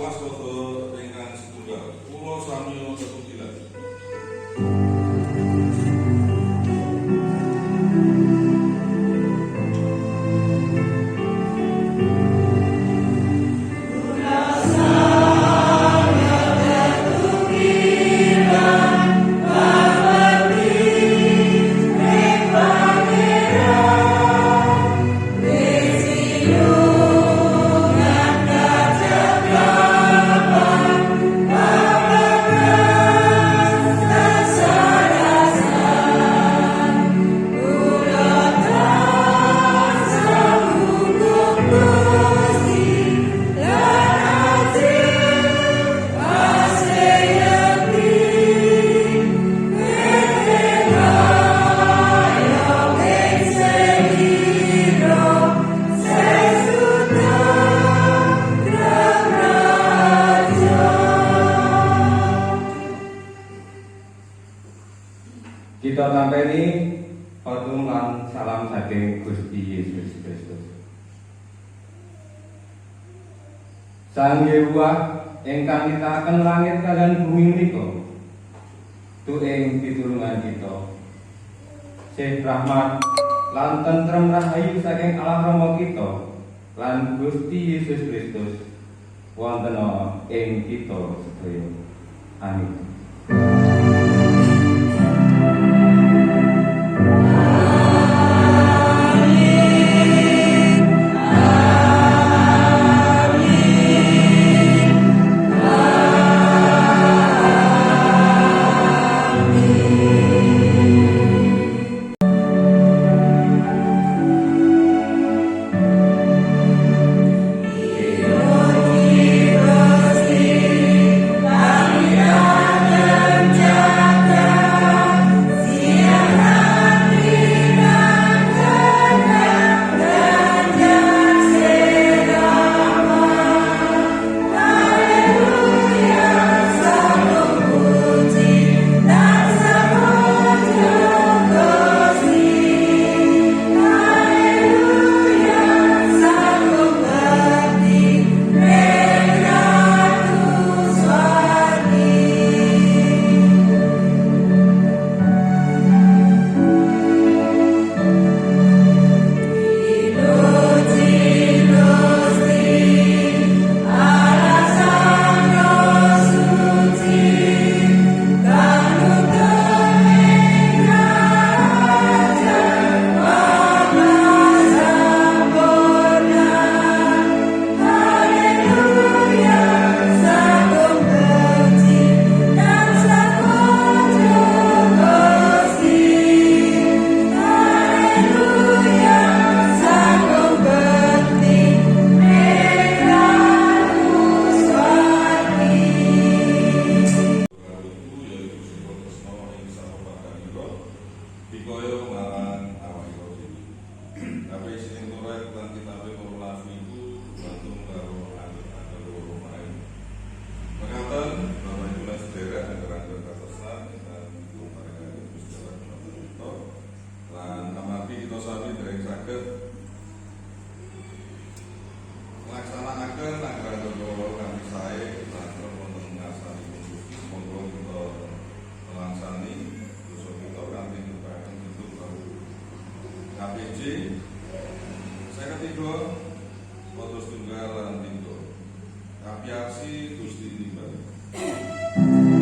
waspada ingkang setunggal. Kula sami tetunggilan. Kita tampeni patung lan salam saking Gusti Yesus Kristus. Sang Yehuwa ingkang nitahaken langit kaliyan bumi menika, tu ing pitulungan kita. Sih rahmat lan tentrem rahayu saking Allah Rama kita lan Gusti Yesus Kristus wonten ing kita sedaya. Amin. Saya ketiga, foto tunggal lan tiga. Kapiasi Gusti Timbal. Amin.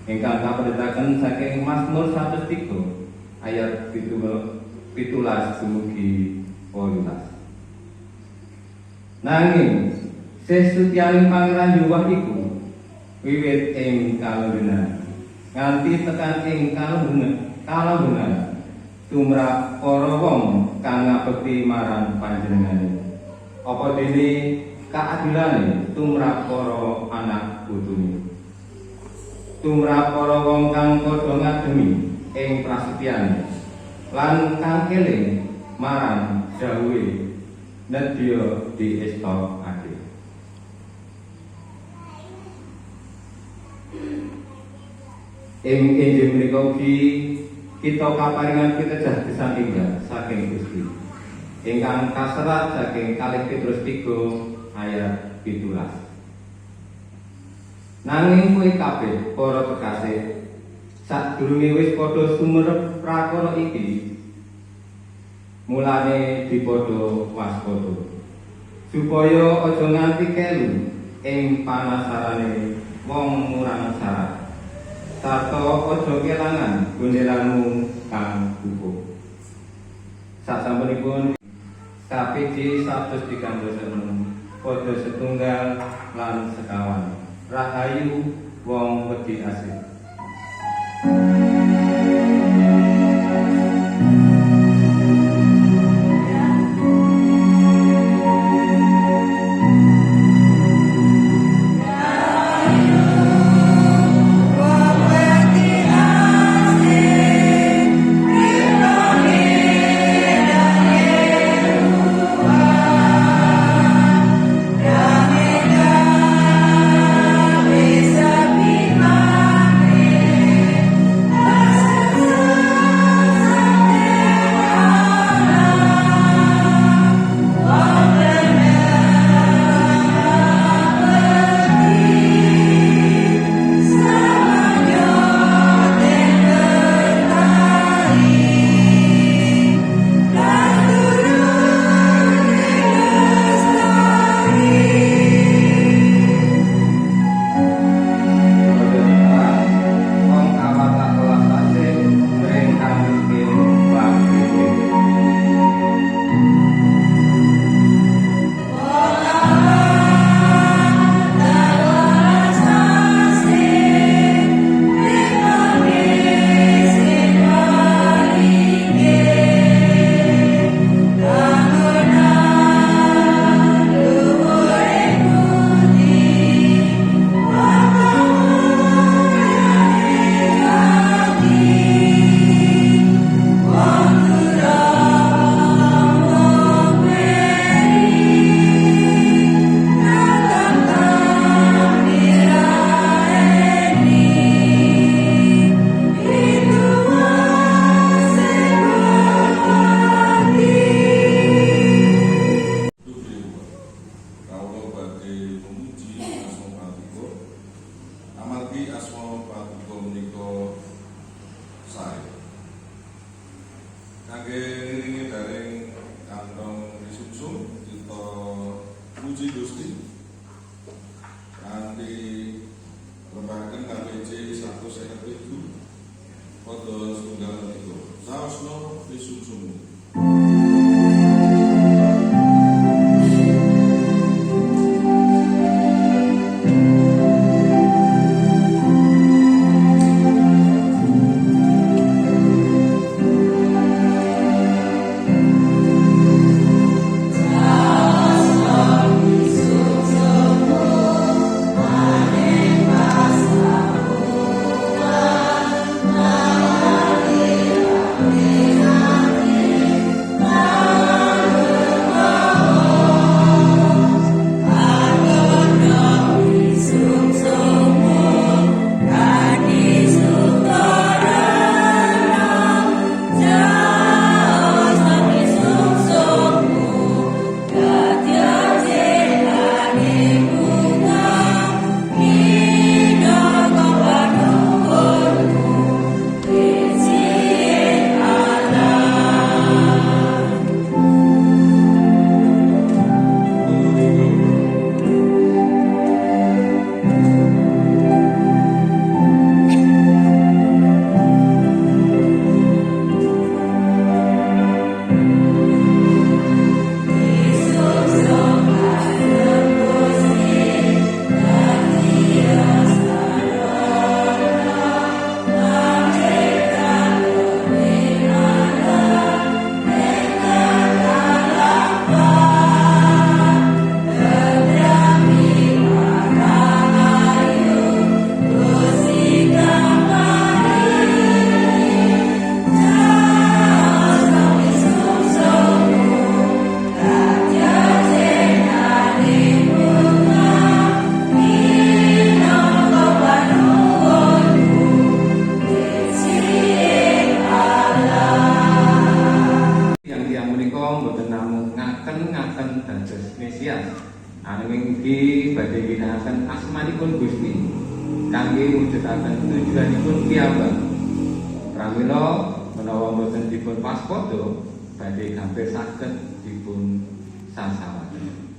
ingkang kaperintahkan saking Mazmur 103 ayat 17 dumugi 18. Nanging sesutianing Pangeran Yahweh iku wiwit ing kalungguhan nganti tekan ing kalungguhan tumrap para wong kang ngabekti marang panjenengane. Apa dene kaadilane tumrap para anak putune. Tumrap para wong kang padha ngademi ing prasetyane lan kang eling marang dawuhe nedya diestokake. Ing Injil menika ugi kita kaparingan pitedah inggih saking Gusti ingkang kaserat saking kalih Petrus 3 ayat 17. Nanging kowe kabeh para kekasih sadurunge wis padha sumerep prakara iki mulane dipadha waspada supaya aja nganti kelu ing panasarane wong murang syarat sarta aja kelangan gondelamu kang kukuh. Sasampunipun KPJ 136 padha setunggal lan sekawan. Rahayu wong wedi asih. Kangge ngiringi dereng kantong disumsum kita puji Gusti kanthi lembaga KPJ 157 padha setunggal itu saosno disumsum. ugi badhe ginakaken asmanipun Gusti kangge mujudaken tujuanipun piyambak. Pramila menawa boten dipun waspada badhe gampil saged dipun sasawaken.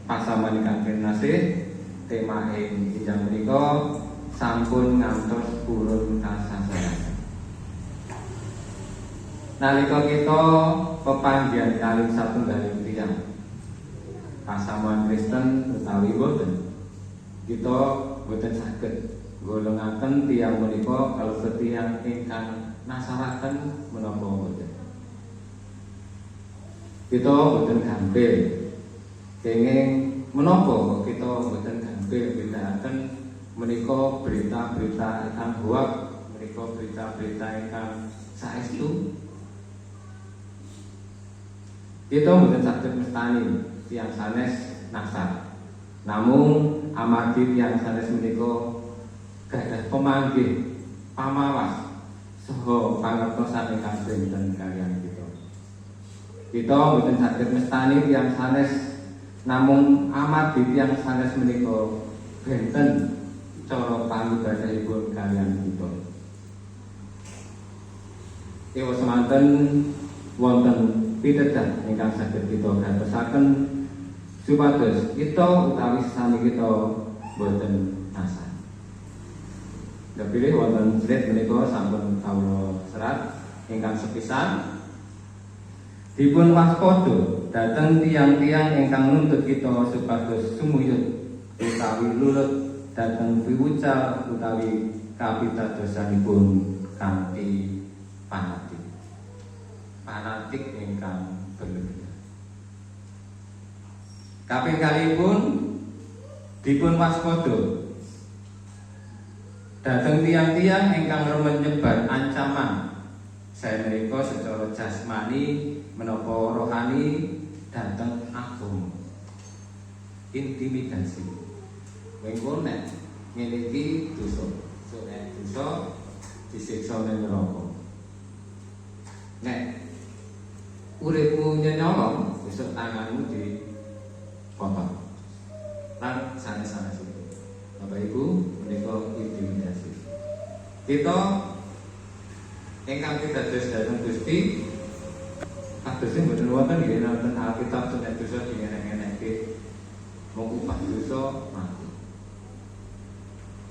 Pasaman ingkang kinasih, tema ing injang menika sampun ngantos purun kasasaran. Nalika kita pepanggihan kalih satunggaling tiyang pasamuan Kristen utawi boten, kita boten saged golongaken tiyang menika kalebet tiyang ingkang nasaraken menapa boten. Kita boten gampil kenging menapa kita boten gampil bendaaken menika berita-berita ingkang hoak, menika berita-berita ingkang saestu. Kita boten saged mestani tiyang sanes nasar. Namung amargi tiyang sanes menika gadah pemanggih pamawas saha pangertosan ingkang benten kaliyan kita. Kita boten saged mestani tiyang sanes, namung amargi tiyang sanes menika benten cara pangibadahipun kaliyan kita. Ewa semanten wonten pitedah ingkang saged kita gantosaken supados kita utawi sami kita boten nasar. Dapilih wonten slide menika sampun kawula serat ingkang sepisan dipun waspada dhateng tiyang-tiyang ingkang nuntut kita supados sumuyut utawi lulut dhateng piwucal utawi kapitadosanipun kanthi fanatik ingkang berlebihan. Kaping kalihipun dipun waspada dhateng tiyang-tiyang ingkang remen nyebar ancaman saya menika secara jasmani menapa rohani dhateng agama. Intimidasi. Mengko nek ngene iki dosa. So nek dosa disiksa ning neraka. Nek uripmu nyenyolong, besok tanganmu dipotong. Lan sanes-sanes itu. Bapak Ibu, menika intimidasi. Kita ingkang pitados dhateng Gusti kados sing boten wonten nggih wonten Alkitab nek dosa dingenek-ngenekke mung upah dosa mati.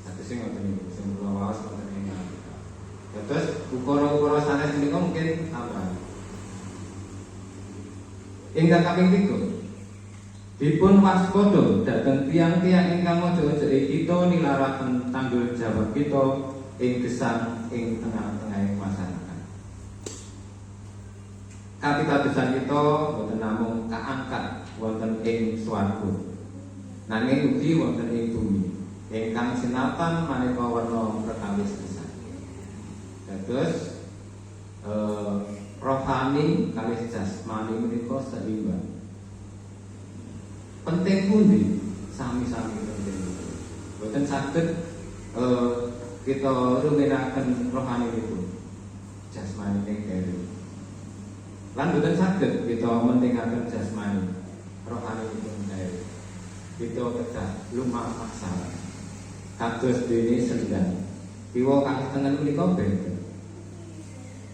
Kados sing wonten niku sing kula waos wonten ing Alkitab. Terus ukara-ukara sanes menika mungkin tambah. Ingkang kaping 3 dipun waspada dhateng tiyang-tiyang ingkang mojo-mojoke kita nilaraken tanggul jawab kita ing gesang ing tengah-tengahing masyarakat. Kapitadosan kita boten namung kaangkat wonten ing swarga, nanging ugi wonten ing bumi ingkang sinatan maneka werna perkawis gesang. Dados rohani kalih jasmani menika seimbang. Penting pundi? Sami-sami penting. Boten saged kita ruminaken rohani niku jasmani ning kene. Lan boten saged kita mentingaken jasmani rohani niku kene. Kita kedah lumampah kados dene sendang. Kiwa kalih tengen menika benten.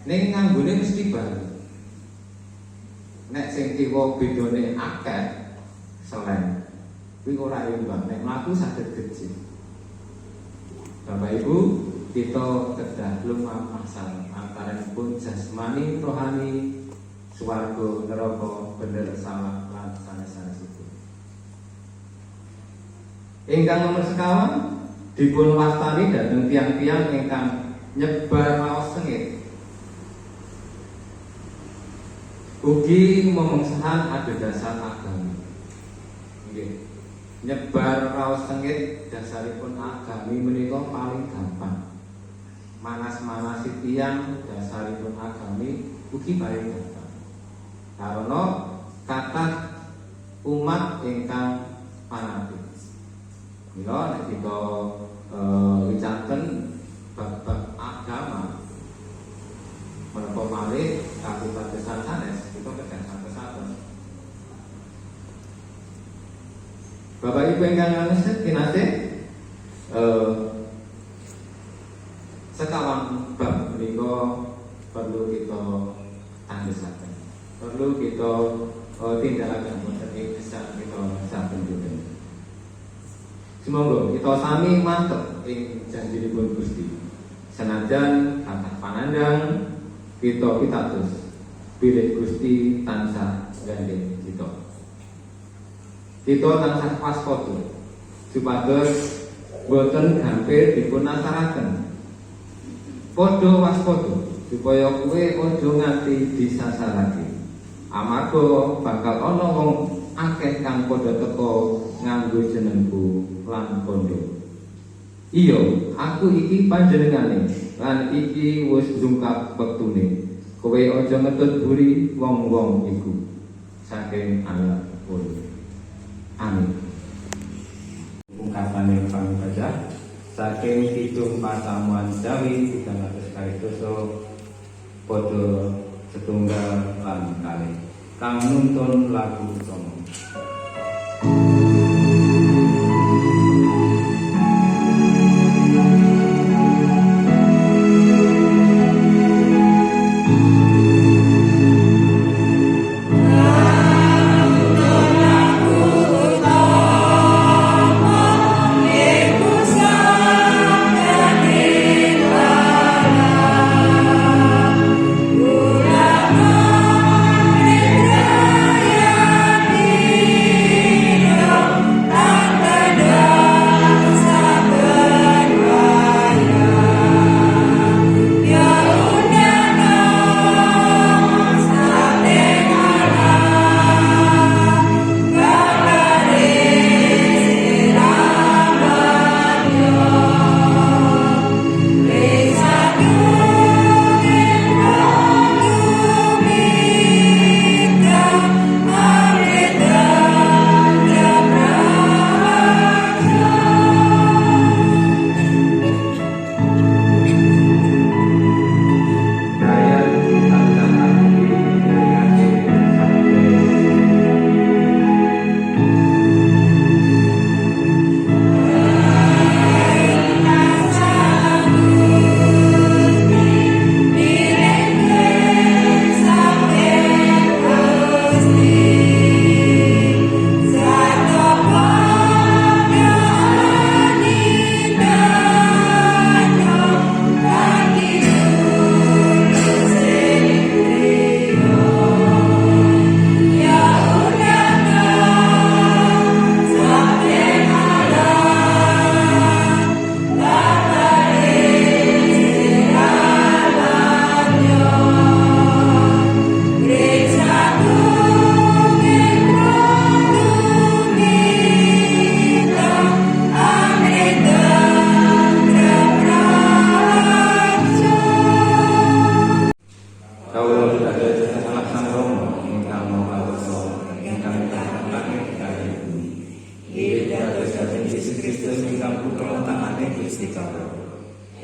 Ning nganggone mesti bareng. Nek sing kiwa bedane akeh selen kuwi ora imbang, nek mlaku saged gejih. Bapak Ibu, kita kedah lumampah antaranipun jasmani rohani swarga neraka bener salah lan sanes-sanesipun. Ingkang nomor sekawan dipun wastani dhateng tiyang-tiyang ingkang nyebar maos sengit ugi memengsahan adhedhasan agami. Nggih. Nyebar raos sengit dasaripun agami menika paling gampang. Manas-manasi tiyang dasaripun agami ugi paling gampang. Karena kathah umat ingkang fanatik. Mila nek kita wicaten bab-bab agama menapa malih kapitadosan sanes kita kedah santos-santos. Bapak Ibu ingkang kinasih, sekawan bab menika perlu kita tanggesaken. Perlu kita tindakaken wonten ing gesang kita saben dinten. Semoga kita sami mantep ing janjinipun Gusti. Senajan kathah panandang kita pitados bilih Gusti tansah gandeng kita. Kita tansah waspada supados boten gampil dipun asaraken. Padha waspada supaya kowe aja nganti disasarake. Amarga bakal ana wong akeh kang padha teka nganggo jenengku lan kondo. Iya, aku iki panjenengane lan iki wis ndungkap wektune. Kowe aja ngetut buri wong-wong iku. Saking ayat 10. Amin. Ungkapan yang kami baca saking Kidung Pasamuan Jawi 300 kali dosa podo setunggal lan kali kang nuntun lagu utama.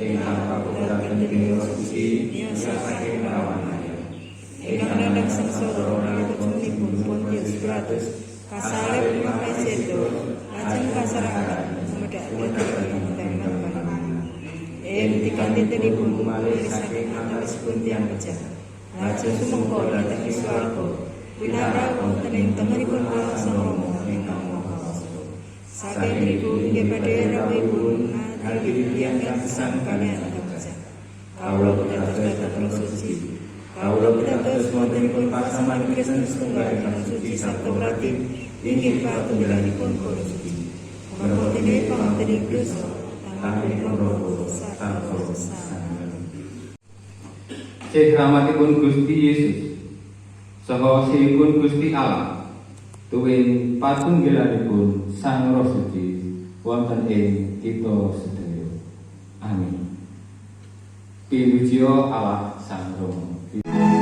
Ingkang kapunten ing Gusti saking rawanaya. Ingkang nadang sengsara nalipun Pontius Pilatus kasalib makai sedo lajeng kasarakan medhakaken temen panjenengan. Tikantenipun malih saking antawisipun tiyang pejah. Lajeng sumangga dhateng swarga. Winara wonten ing tengenipun para sang Rama ingkang maha kuwasa. Saking niku inggih badhe rawuhipun Alwi yang kesang kalian pejah. Kawula pitados dhateng suci. Kawula pitados wontenipun pasaman Kristus tunggal ingkang suci sarta prati inggih patunggalipun para suci. Monggo pangantening dosa tanggapipun Roh sarta Cek rahmatipun Gusti Yesus saha sihipun Gusti Allah tuwin patunggilanipun Sang Roh Suci wonten ing kita sedaya. Amin. Pinuji Allah Sang Rama.